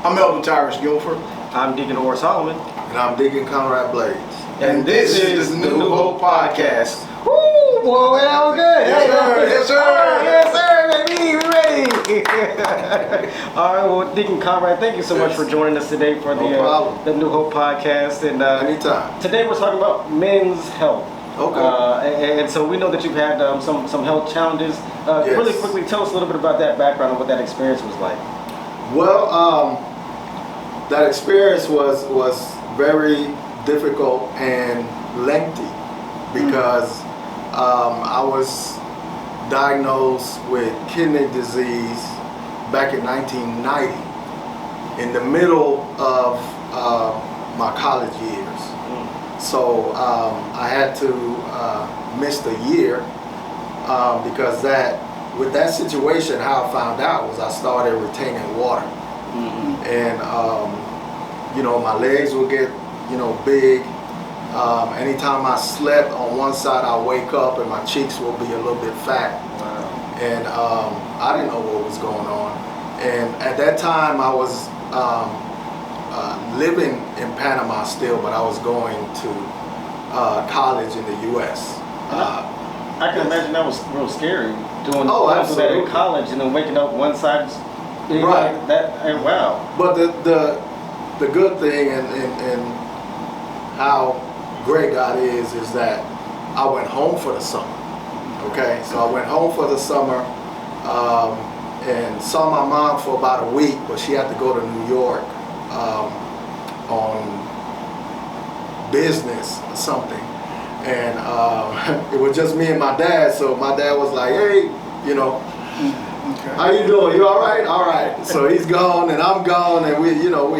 I'm Elder Tyrus Guilford. I'm Deacon Orr Solomon. And I'm Deacon Conrad Blades. And this is the New Hope Podcast. Woo! Boy, that was good. Yes, sir. Yes, sir. Oh, yes, sir, baby. We ready. All right, well, Deacon Conrad, thank you so much for joining us today for the New Hope Podcast. And anytime. Today we're talking about men's health. Okay. And so we know that you've had some health challenges. Yes. Really quickly, tell us a little bit about that background and what that experience was like. Well, that experience was very difficult and lengthy because I was diagnosed with kidney disease back in 1990 in the middle of my college years. So I had to miss the year because with that situation, how I found out was I started retaining water. And my legs would get big. Anytime I slept on one side, I wake up and my cheeks will be a little bit fat. Wow. And I didn't know what was going on. And at that time I was living in Panama still, but I was going to college in the U.S. I can imagine that was real scary doing that in college and then waking up one side. Right. Wow. But the good thing and how great God is that I went home for the summer. Okay, so I went home for the summer and saw my mom for about a week, but she had to go to New York on business or something. And it was just me and my dad, so my dad was like, hey, how you doing? You all right? All right. So he's gone and I'm gone, and we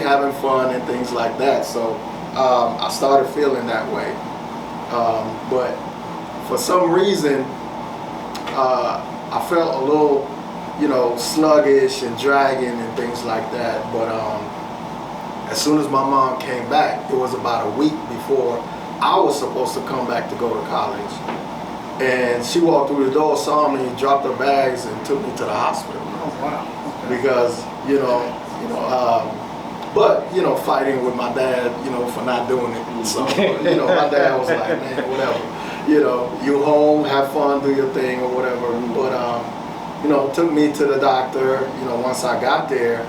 having fun and things like that. So I started feeling that way. But for some reason, I felt a little, sluggish and dragging and things like that. But as soon as my mom came back, it was about a week before I was supposed to come back to go to college. And she walked through the door, saw me, dropped her bags, and took me to the hospital. Oh, wow. Okay. Because, but, fighting with my dad, for not doing it. So, my dad was like, man, whatever. You home, have fun, do your thing or whatever. But, took me to the doctor. Once I got there,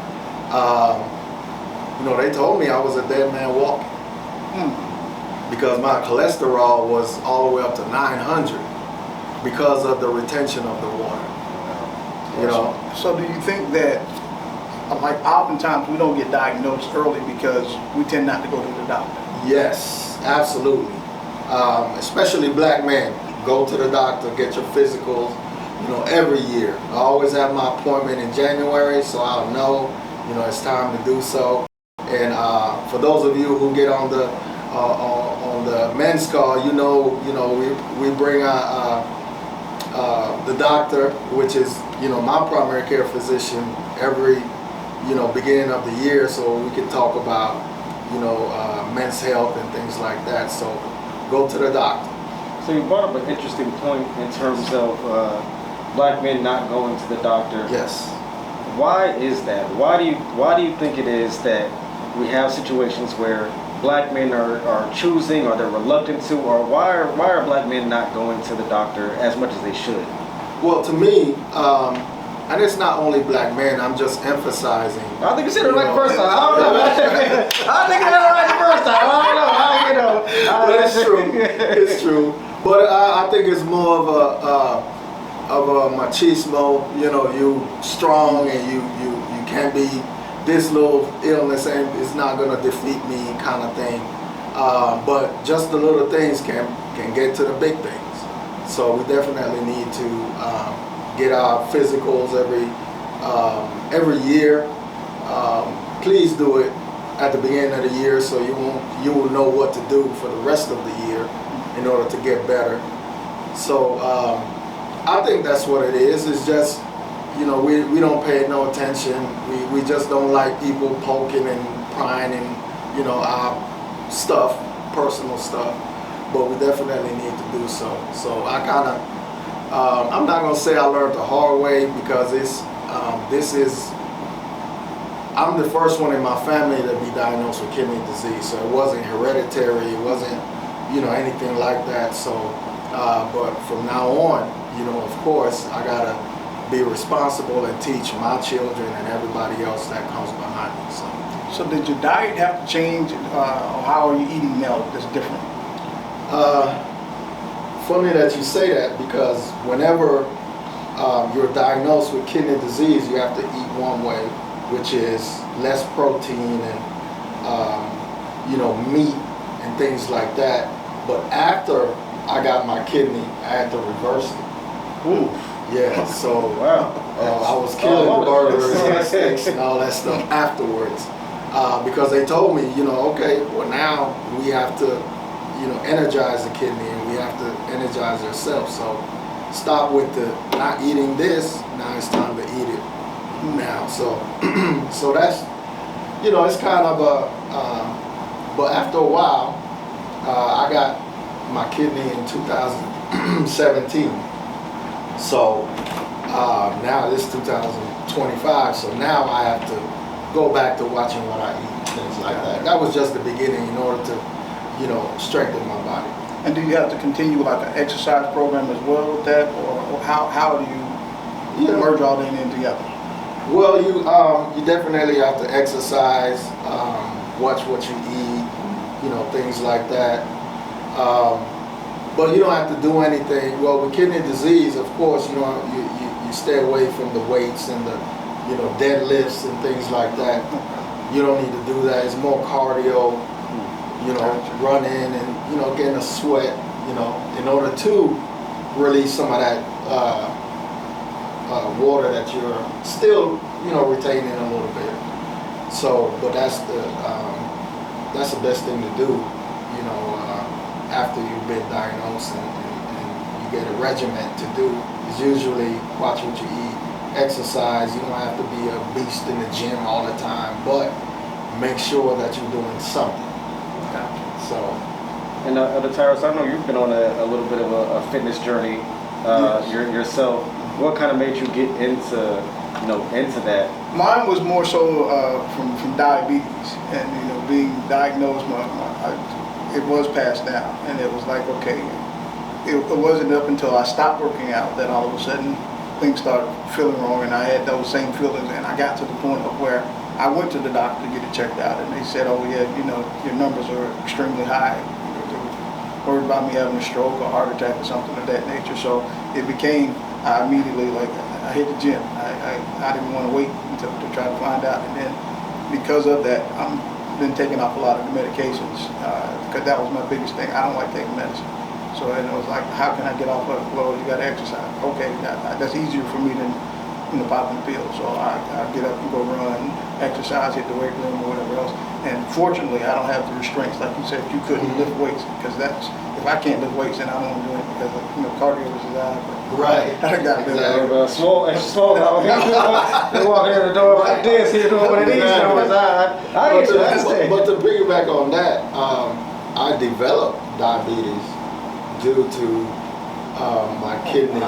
they told me I was a dead man walking. Because my cholesterol was all the way up to 900 because of the retention of the water. So do you think that, like, oftentimes we don't get diagnosed early because we tend not to go to the doctor? Yes, absolutely. Especially black men, go to the doctor, get your physicals, every year. I always have my appointment in January, so I'll know, it's time to do so. And for those of you who get on the men's call, we bring the doctor, which is my primary care physician, every beginning of the year, so we can talk about men's health and things like that. So go to the doctor. So you brought up an interesting point in terms of black men not going to the doctor. Yes. Why is that? Why do you think it is that we have situations where black men are choosing, or they're reluctant to, or why are black men not going to the doctor as much as they should? Well, to me, and it's not only black men, I'm just emphasizing. I think you said it right the first time. I don't know. I think you said it right the first time. I don't know. But it's true. It's true. But I think it's more of a machismo. You strong and you can't be. This little illness is not going to defeat me, kind of thing. But just the little things can get to the big things. So we definitely need to get our physicals every year. Please do it at the beginning of the year, so you will know what to do for the rest of the year in order to get better. So I think that's what it is. It's just, we don't pay no attention. We just don't like people poking and prying in, our stuff, personal stuff. But we definitely need to do so. So I kind of, I'm not gonna say I learned the hard way, because this is, I'm the first one in my family to be diagnosed with kidney disease, so it wasn't hereditary, it wasn't, you know, anything like that. So, but from now on, you know, of course, I gotta be responsible and teach my children and everybody else that comes behind me. So did your diet have to change, or how are you eating now that's different? Funny that you say that, because whenever you're diagnosed with kidney disease, you have to eat one way, which is less protein and you know, meat and things like that. But after I got my kidney, I had to reverse it. Ooh. Yeah, so Wow. I was killing the burgers and steaks and all that stuff afterwards, because they told me, you know, okay, well now we have to, you know, energize the kidney and we have to energize ourselves. So stop with the not eating this. Now it's time to eat it now. So so that's, you know, it's kind of a. But after a while, I got my kidney in 2017. So now it's 2025. So now I have to go back to watching what I eat, things like that. That was just the beginning in order to, you know, strengthen my body. And do you have to continue like an exercise program as well with that, or how do you merge all that in together? Well, you definitely have to exercise, watch what you eat, you know, things like that. But you don't have to do anything. Well, with kidney disease, of course, you know, you stay away from the weights and the, you know, deadlifts and things like that. You don't need to do that. It's more cardio, you know, running and, you know, getting a sweat, you know, in order to release some of that water that you're still, you know, retaining a little bit. So, but that's the best thing to do, you know, after you've been diagnosed and you get a regimen to do. Is usually watch what you eat, exercise. You don't have to be a beast in the gym all the time, but make sure that you're doing something. So, and Tyrus, I know you've been on a little bit of a fitness journey yourself. What kind of made you get into, you know, into that? Mine was more so from diabetes, and you know, being diagnosed, it was passed down, and it was like, okay, it wasn't up until I stopped working out that all of a sudden things started feeling wrong, and I had those same feelings, and I got to the point of where I went to the doctor to get it checked out, and they said, oh yeah, you know, your numbers are extremely high. They were worried about me having a stroke or heart attack or something of that nature. So it became, I immediately, like, I hit the gym. I didn't want to wait until to try to find out, and then because of that, I've been taking off a lot of the medications, because that was my biggest thing. I don't like taking medicine. So and it was like, how can I get off of it? Well, you got to exercise. Okay, that's easier for me than, you know, popping pills. So I get up and go run, exercise, hit the weight room or whatever else. And fortunately, I don't have the restraints, like you said, you couldn't lift weights, because that's, if I can't lift weights, then I don't want to do it, because, you know, cardio is designed for. right. I got Exactly. Small out here. They walk in the door like this, here doing one of these numbers. But to piggyback on that, I developed diabetes due to my kidney,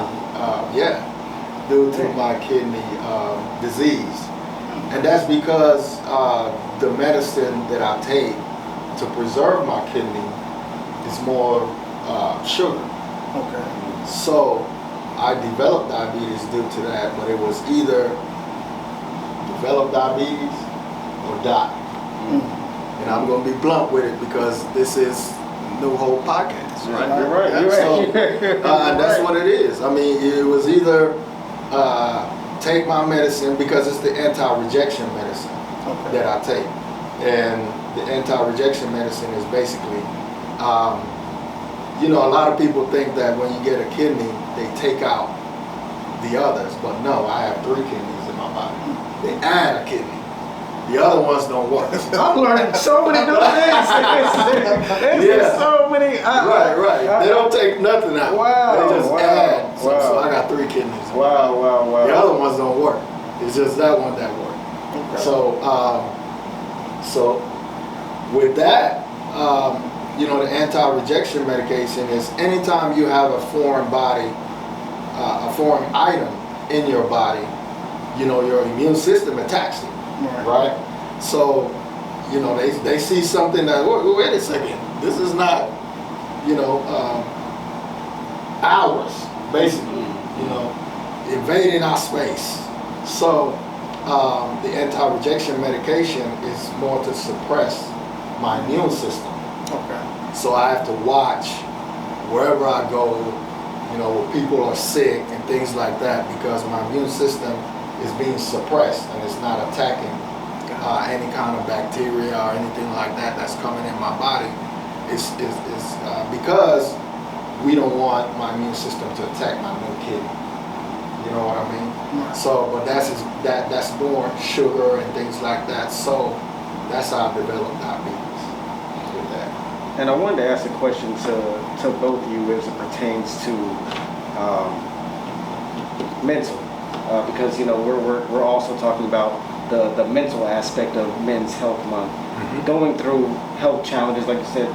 due to my kidney disease. And that's because the medicine that I take to preserve my kidney is more sugar. Okay. So I developed diabetes due to that, but it was either develop diabetes or die. And I'm going to be blunt with it, because this is New Hope Podcast, right? You're right. So, that's what it is. I mean, it was either take my medicine, because it's the anti-rejection medicine that I take. And the anti-rejection medicine is basically, you know, a lot of people think that when you get a kidney, they take out the others. But no, I have 3 kidneys in my body. They add a kidney. The other ones don't work. I'm learning so many new things. There's so many. Right. They don't take nothing out. Wow. They just add. So I got 3 kidneys. Wow. The other ones don't work. It's just that one that works. Okay. So with that, you know, the anti-rejection medication is anytime you have a foreign body, a foreign item in your body, you know, your immune system attacks it. right? So, you know, they see something that, wait a second, this is not, you know, ours, basically, you know, invading our space. So the anti-rejection medication is more to suppress my immune system. Okay. So I have to watch wherever I go, you know, where people are sick and things like that, because my immune system is being suppressed and it's not attacking any kind of bacteria or anything like that that's coming in my body. It's because we don't want my immune system to attack my new kidney. You know what I mean? Right. So, but that's more sugar and things like that. So that's how I developed diabetes with that. And I wanted to ask a question to both of you as it pertains to mental, because you know we're also talking about the mental aspect of Men's Health Month. Mm-hmm. Going through health challenges, like you said,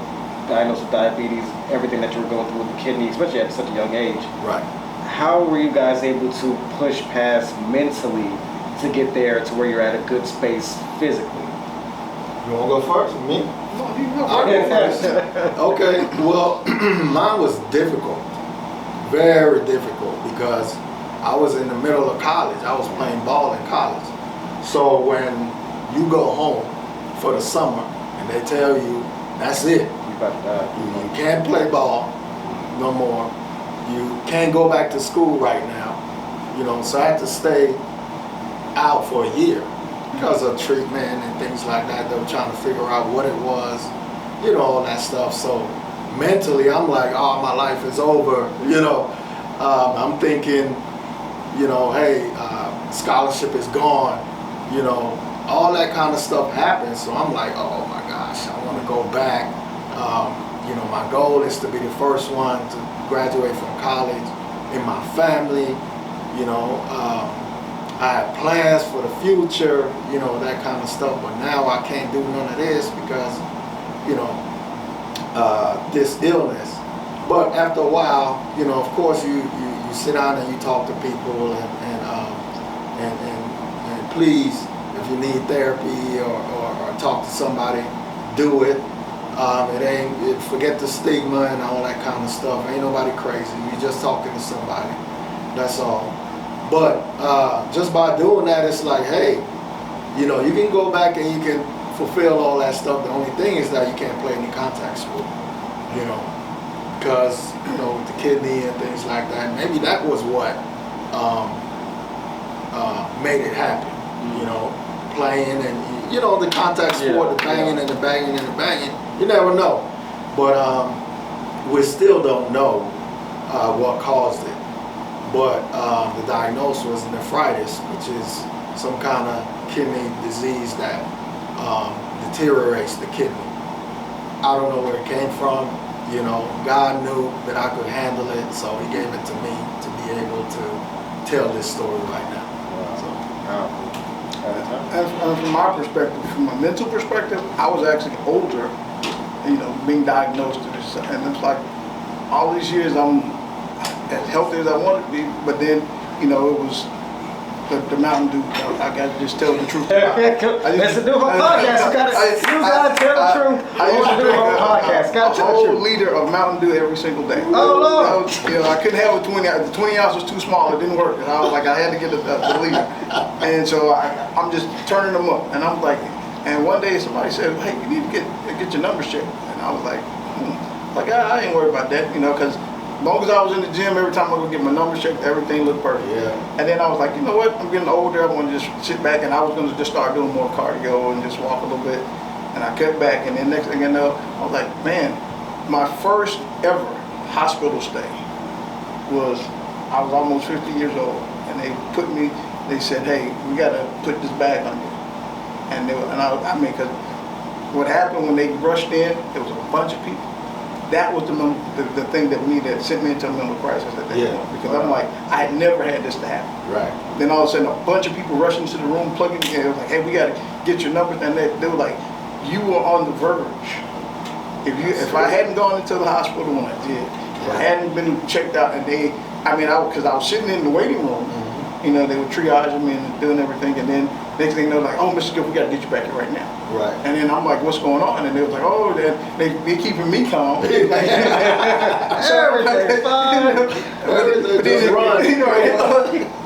diagnosed with diabetes, everything that you were going through with the kidney, especially at such a young age. Right. How were you guys able to push past mentally to get there to where you're at a good space physically? You want to go first? Me? No, you go I'll go first. Okay, well, mine was difficult, very difficult, because I was in the middle of college. I was playing ball in college. So when you go home for the summer and they tell you, that's it, You about to die. you can't play ball no more, you can't go back to school right now, you know, so I had to stay out for a year because of treatment and things like that. They were trying to figure out what it was, you know, all that stuff. So mentally, I'm like, oh, my life is over, you know. I'm thinking, you know, hey, scholarship is gone, you know, all that kind of stuff happens. So I'm like, oh my gosh, I want to go back. You know, my goal is to be the first one to graduate from college in my family, you know. I had plans for the future, you know, that kind of stuff, but now I can't do none of this because, you know, this illness. But after a while, you know, of course, you sit down and you talk to people and please, if you need therapy or talk to somebody, do it. Forget the stigma and all that kind of stuff. Ain't nobody crazy. You're just talking to somebody. That's all. But just by doing that, it's like, hey, you know, you can go back and you can fulfill all that stuff. The only thing is that you can't play any contact sport, you know, because, you know, with the kidney and things like that. Maybe that was what made it happen, you know, playing and, you know, the contact sport, the banging and the banging and the banging. You never know. But we still don't know what caused it. But the diagnosis was nephritis, which is some kind of kidney disease that deteriorates the kidney. I don't know where it came from. You know, God knew that I could handle it, so He gave it to me to be able to tell this story right now. So, And from my perspective, from a mental perspective, I was actually older, you know, being diagnosed with this, and it's like all these years I'm as healthy as I wanted to be, but then, you know, it was the Mountain Dew. I got to just tell the truth. Let's do a podcast. You gotta tell the truth. I used to drink podcast. a whole liter of Mountain Dew every single day. Oh, Lord. You know, I couldn't have a 20 ounce. The 20 ounce was too small. It didn't work. And I was like, I had to get a liter. And so I'm just turning them up. And I'm like, and one day somebody said, hey, you need to get your numbers checked. And I was like, like I ain't worried about that, you know, because as long as I was in the gym, every time I would get my numbers checked, everything looked perfect. Yeah. And then I was like, you know what? I'm getting older. I want to just sit back, and I was going to just start doing more cardio and just walk a little bit. And I cut back, and then next thing I know, I was like, man, my first ever hospital stay was, I was almost 50 years old, and they said, hey, we got to put this bag on you. And I mean, because what happened when they rushed in, there was a bunch of people. That was the thing that sent me into a mental crisis at that point, because I'm like, I had never had this to happen. Right. Then all of a sudden, a bunch of people rushed into the room, plugging together, like, hey, we got to get your numbers, and they were like, you were on the verge. If I hadn't gone into the hospital when I did, if I hadn't been checked out, and because I was sitting in the waiting room, you know, they were triaging me and doing everything, and then Next thing they're like, oh, Mr. Gill, we got to get you back here right now. Right. And then I'm like, what's going on? And they was like, oh, they keeping me calm. Everything's fine. Everything just run. You know, a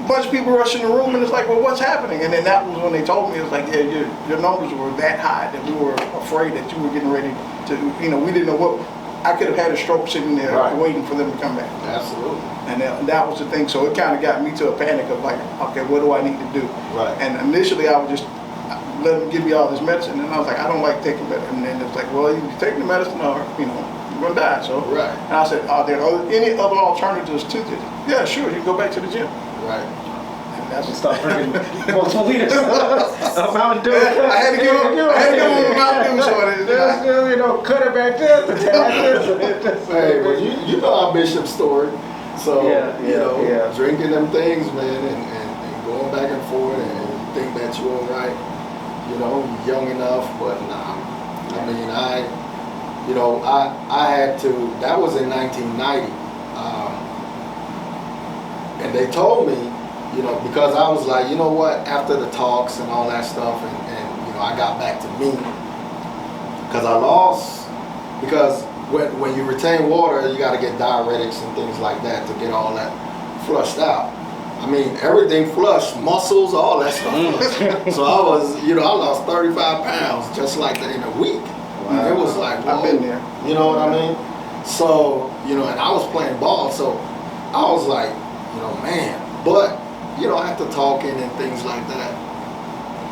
bunch of people rush in the room, and it's like, well, what's happening? And then that was when they told me, it was like, yeah, your numbers were that high that we were afraid that you were getting ready to, you know, we didn't know what, I could have had a stroke sitting there waiting for them to come back. Absolutely. And that was the thing. So it kind of got me to a panic of like, okay, what do I need to do? Right. And initially I would just let them give me all this medicine, and I was like, I don't like taking medicine. And then it was like, well, you take the medicine or, you know, you're gonna die. So Right. And I said, are there any other alternatives to this? Yeah, sure, you can go back to the gym. Right. And that's Just start drinking multiple liters of Mountain Dew. I had to give them Mountain Dew, so Just, you know, cut it back just a tad. Hey, but you know our Bishop story. So, you know, drinking them things, man, and going back and forth and think that you're all right, you know, young enough, but nah. I mean, I had to, that was in 1990. And they told me, you know, because I was like, you know what, after the talks and all that stuff, and you know, I got back to me, because I lost, because when you retain water, you got to get diuretics and things like that to get all that flushed out. I mean, everything flushed, muscles, all that stuff. So I was, you know, I lost 35 pounds just like that in a week. Wow. It was like, whoa, I've been there. You know what I mean? So, you know, and I was playing ball, so I was like, you know, man, but, you know, after talking and things like that,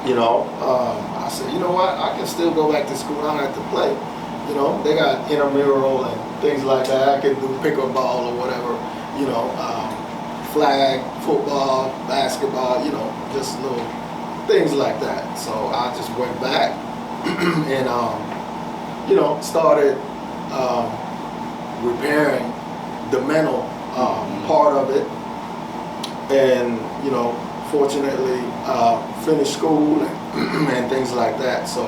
you know, I said, you know what, I can still go back to school, I don't have to play. You know, they got intramural and things like that. I can do pickup ball or whatever, you know, flag, football, basketball, you know, just little things like that. So I just went back and, you know, started repairing the mental part of it. And, you know, fortunately finished school and things like that. So,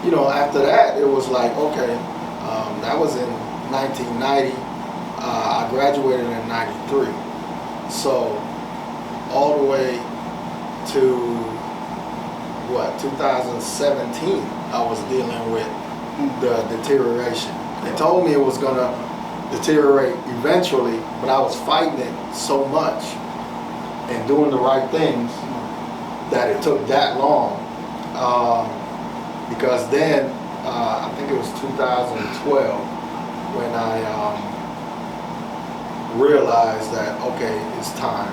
you know, after that, it was like, okay, that was in 1990. I graduated in 93. So all the way to, what, 2017, I was dealing with the deterioration. They told me it was going to deteriorate eventually, but I was fighting it so much and doing the right things that it took that long. Because then, I think it was 2012 when I realized that, okay, it's time,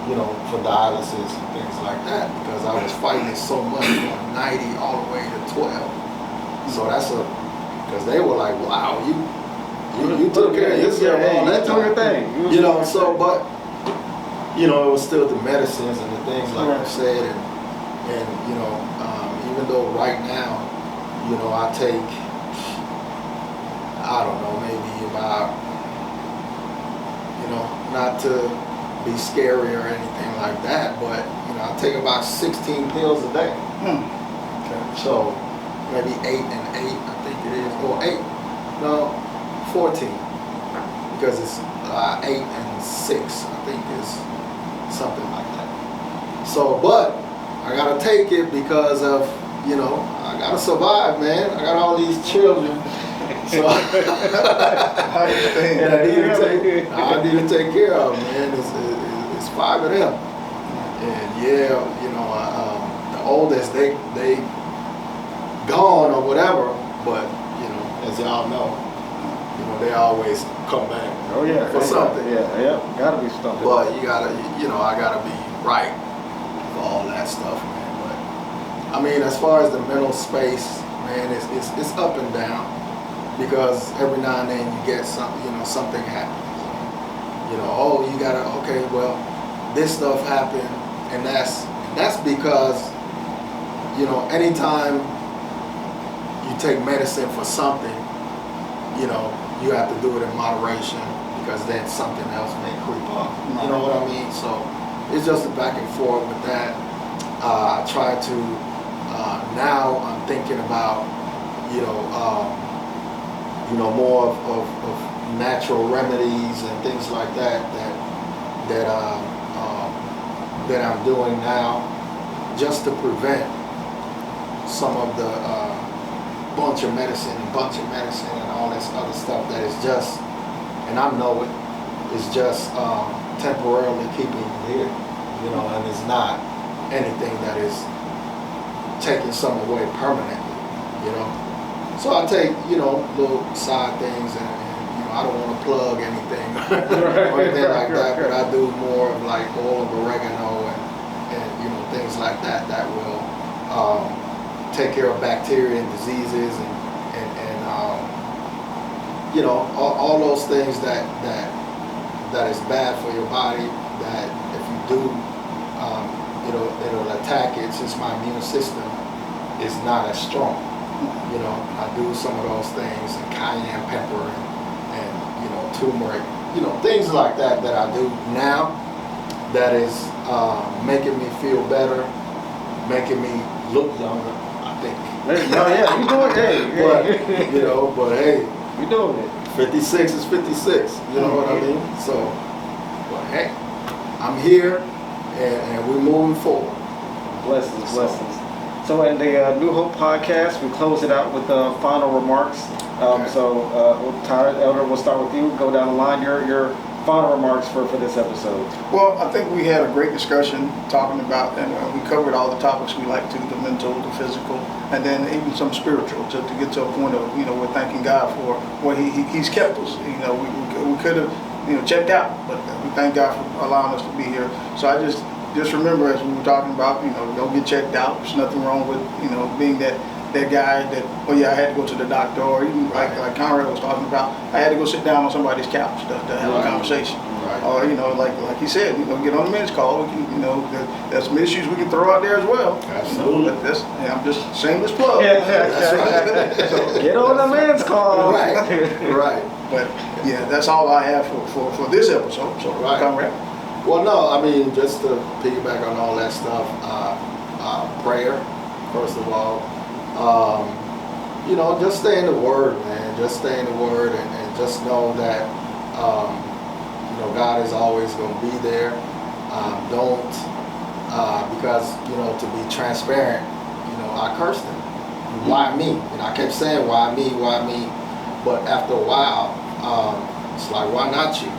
you know, for dialysis and things like that, because I was fighting it so much from 90 all the way to 12. So that's because they were like, wow, you took care of yourself all that time. You know, so, but, you know, it was still the medicines and the things like you said, and you know, even though right now, you know, I take, I don't know, maybe about, you know, not to be scary or anything like that, but, you know, I take about 16 pills a day. Okay. So maybe 8 and 8, I think it is, or 8, no, 14, because it's 8 and 6, I think is something like that. So, but I gotta take it because of, you know, I gotta survive, man. I got all these children, so and I need to take care of them, man. It's 5 of them, and yeah, you know, the oldest they gone or whatever, but you know, as y'all know, you know, they always come back. Oh yeah, for something. Yeah, gotta be something. But you gotta, you know, I gotta be right for all that stuff, man. I mean, as far as the mental space, man, it's up and down, because every now and then you get something, you know, something happens. You know, oh, you gotta, okay, well, this stuff happened, and that's because, you know, anytime you take medicine for something, you know, you have to do it in moderation, because then something else may creep up. You know what I mean? So it's just a back and forth with that. I try to. Now I'm thinking about, you know, more of natural remedies and things like that that I'm doing now just to prevent some of the bunch of medicine and all this other stuff that is just, and I know it, is just temporarily keeping you here, you know, and it's not anything that is taking some away permanently, you know. So I take, you know, little side things, and you know, I don't want to plug anything or anything like that, but I do more of like oil of oregano and you know, things like that that will take care of bacteria and diseases and you know, all those things that is bad for your body, that if you do, it'll attack it, since my immune system is not as strong. You know, I do some of those things, and cayenne pepper and you know, turmeric, you know, things like that that I do now that is making me feel better, making me look younger, I think. Oh yeah, you doing it. But, you know, but hey, you doing it. 56 is 56, you know what I mean? So, but hey, I'm here and we're moving forward. Blessings. So in the New Hope podcast, we close it out with final remarks. Okay. So Tyler, Elder, we'll start with you. Go down the line. Your final remarks for this episode. Well, I think we had a great discussion talking about, and we covered all the topics we like to, the mental, the physical, and then even some spiritual, to get to a point of, you know, we're thanking God for what he's kept us. You know, we could have, you know, checked out, but we thank God for allowing us to be here. So I just remember, as we were talking about, you know, don't get checked out. There's nothing wrong with, you know, being that guy that, oh yeah, I had to go to the doctor, or even like Conrad was talking about, I had to go sit down on somebody's couch to have a conversation. Right. Or, you know, like he said, you know, get on the men's call. We can, you know, there's some issues we can throw out there as well. Absolutely. But that's, I'm just shameless plug. That's right. So, Get on the man's call. Right. Right. but yeah, that's all I have for this episode. So, Right. Conrad. Well, no, I mean, just to piggyback on all that stuff, prayer, first of all. You know, just stay in the Word, man. Just stay in the Word, and just know that, you know, God is always going to be there. Don't, because, you know, to be transparent, you know, I cursed him. Why me? And I kept saying, why me? But after a while, it's like, why not you?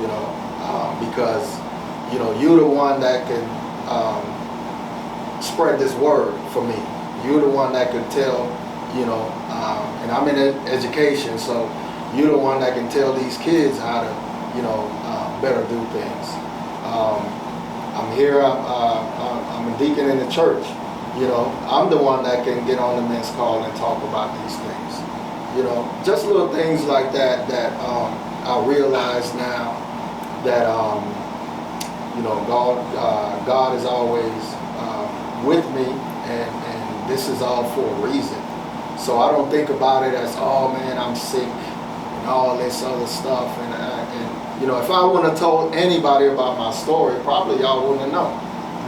You know, because, you know, you're the one that can spread this word for me. You're the one that could tell, you know, and I'm in education, so you're the one that can tell these kids how to, you know, better do things. I'm here, I'm a deacon in the church. You know, I'm the one that can get on the men's call and talk about these things. You know, just little things like that I realize now that, you know, God is always with me, and this is all for a reason. So I don't think about it as, oh man, I'm sick and all this other stuff. And you know, if I wouldn't have told anybody about my story, probably y'all wouldn't have known.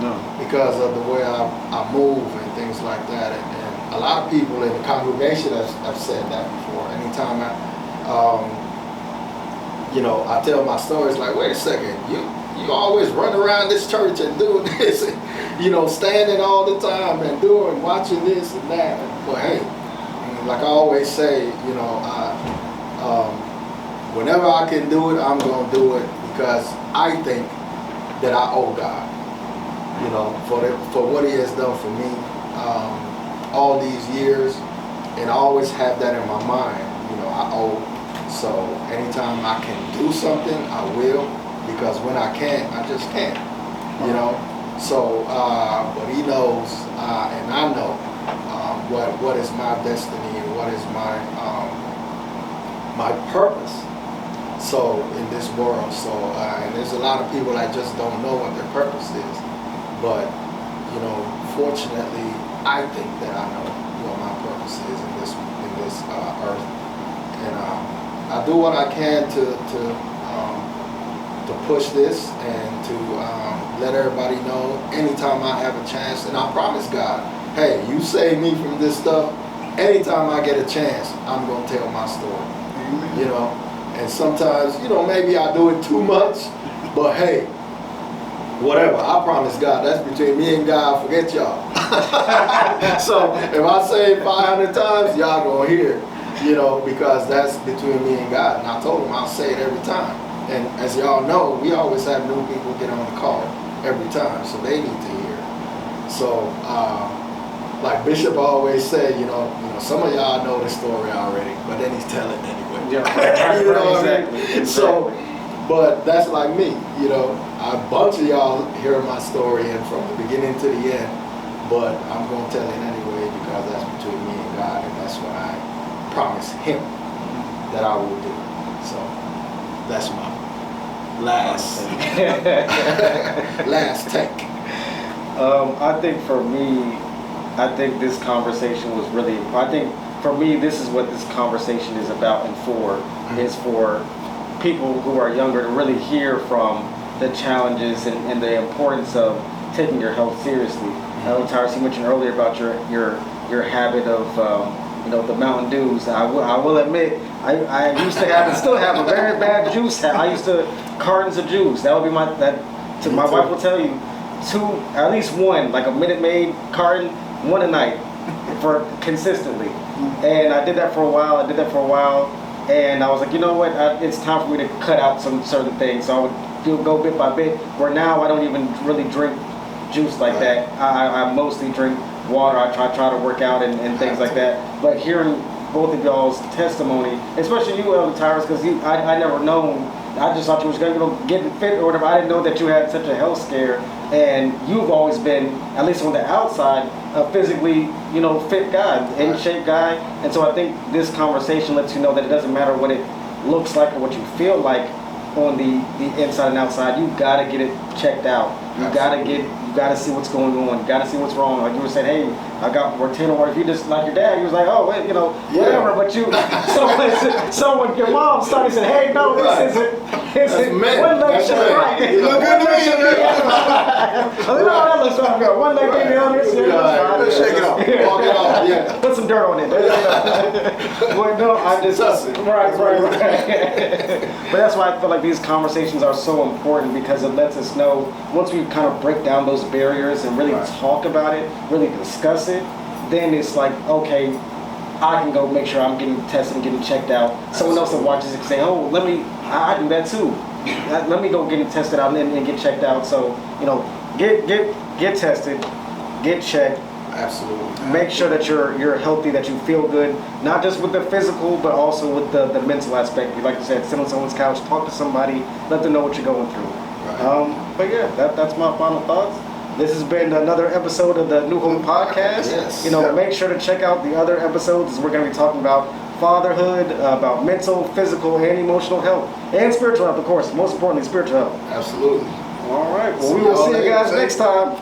No. Because of the way I move and things like that. And a lot of people in the congregation have said that before. Anytime you know, I tell my stories like, wait a second, you always run around this church and doing this, and, you know, standing all the time and watching this and that. But hey, like I always say, you know, whenever I can do it, I'm going to do it, because I think that I owe God, you know, for what he has done for me all these years. And I always have that in my mind, you know, I owe. So anytime I can do something, I will, because when I can't, I just can't, you know. So, but he knows, and I know what is my destiny and what is my purpose. So in this world, so and there's a lot of people that just don't know what their purpose is. But you know, fortunately, I think that I know what my purpose is in this earth, and I do what I can to push this and to let everybody know anytime I have a chance. And I promise God, hey, you save me from this stuff. Anytime I get a chance, I'm gonna tell my story. You know, and sometimes, you know, maybe I do it too much, but hey, whatever. I promise God, that's between me and God. Forget y'all. So if I say it 500 times, y'all gonna hear, you know, because that's between me and God. And I told him I'll say it every time. And as y'all know, we always have new people get on the call every time, so they need to hear. So, like Bishop always said, you know, some of y'all know the story already, but then he's telling anyway. Yeah, You know what I exactly, mean? exactly. So, but that's like me, you know. A bunch of y'all hear my story and from the beginning to the end, but I'm gonna tell it anyway because that's between me and God, and that's what I promise Him that I will do. So that's my last take. I think for me, I think this conversation was really, I think for me, this is what this conversation is about and for, is for people who are younger to really hear from the challenges and the importance of taking your health seriously. Tyrus, you mentioned earlier about your habit of, the Mountain Dews. I will admit, I used to have and still have a very bad juice habit. I used to cartons of juice. That would be my wife will tell you, at least one, like a Minute Maid carton, one a night, for consistently. And I did that for a while. And I was like, you know what? It's time for me to cut out some certain things. So I would go bit by bit. Where now I don't even really drink juice like that. I mostly drink water. I try to work out and things like that. But hearing both of y'all's testimony, especially you, Elder Tyrus, because I never known. I just thought you was going to get fit or whatever. I didn't know that you had such a health scare. And you've always been, at least on the outside, a physically, fit guy, in shape guy. And so I think this conversation lets you know that it doesn't matter what it looks like or what you feel like on the inside and outside. You gotta get it checked out. You gotta see what's going on. You gotta see what's wrong. Like you were saying, hey, I got Rotino, or if you just like your dad, he was like, oh, wait, whatever. But someone, your mom started saying, hey, no, this isn't. One leg should be right. You look good to me. That looks right. One leg baby on this. Shake it off. Walk it off. Yeah. Put some dirt on it. Well, no, I just right. But that's why I feel like these conversations are so important, because it lets us know, once we kind of break down those barriers and really talk about it, really discuss it, then it's like, okay, I can go make sure I'm getting tested and getting checked out. Someone else that watches it can say, oh, I do that too. Let me go get tested out and get checked out. So, get tested, get checked. Absolutely. Make sure that you're healthy, that you feel good, not just with the physical, but also with the mental aspect. Like you said, sit on someone's couch, talk to somebody, let them know what you're going through. Right. But yeah, that's my final thoughts. This has been another episode of the New Hope Podcast. Yes. Make sure to check out the other episodes. We're going to be talking about fatherhood, about mental, physical, and emotional health, and spiritual health, of course. Most importantly, spiritual health. Absolutely. All right. Well, we will see you guys next time.